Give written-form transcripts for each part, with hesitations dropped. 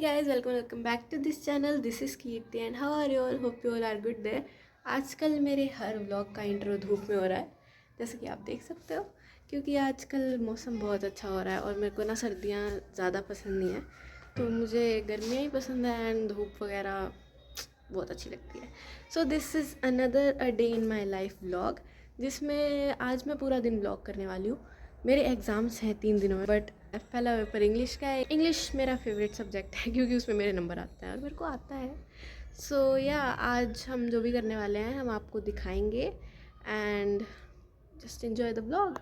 guys, welcome back to this channel. This is Keerti and how are you all? Hope you all are good there. आजकल मेरे हर vlog का intro धूप में हो रहा है, जैसे कि आप देख सकते हो, क्योंकि आजकल मौसम बहुत अच्छा हो रहा है और मेरे को ना सर्दियाँ ज़्यादा पसंद नहीं है, तो मुझे गर्मियाँ ही पसंद है एंड धूप वगैरह बहुत अच्छी लगती है. So this is another a day in my life vlog, जिसमें आज मैं पूरा दिन व्लॉग करने वाली हूँ. मेरे एग्ज़ाम्स हैं 3 दिनों में, बट पहला पेपर इंग्लिश का है. इंग्लिश मेरा फेवरेट सब्जेक्ट है क्योंकि उसमें मेरे नंबर आते हैं और मेरे को आता है. सो या आज हम जो भी करने वाले हैं हम आपको दिखाएंगे and just enjoy the vlog.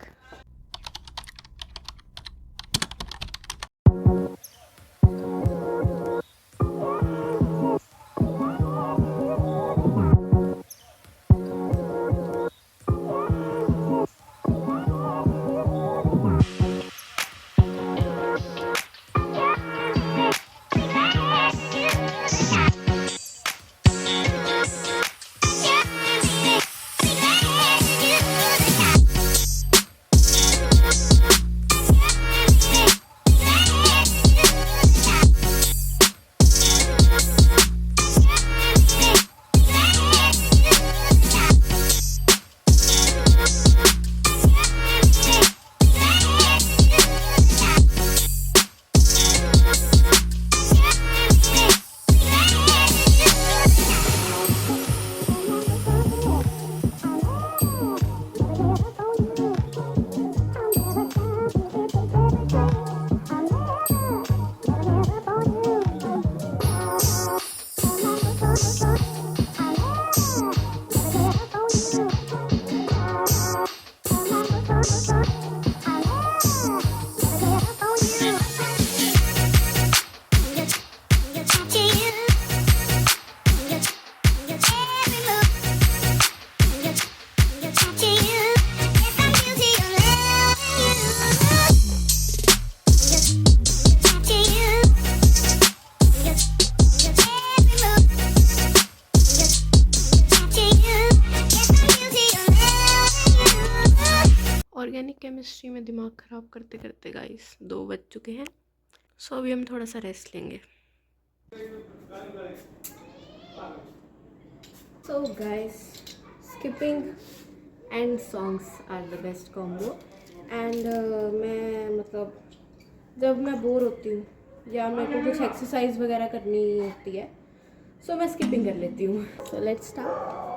Organic chemistry में दिमाग ख़राब करते करते गाइस 2 बज चुके हैं. सो अभी हम थोड़ा सा रेस्ट लेंगे. So guys, skipping and songs are the best combo. And मैं मतलब जब मैं बोर होती हूँ या मेरे को कुछ एक्सरसाइज वगैरह करनी होती है, सो मैं स्किपिंग कर लेती हूँ. So let's start.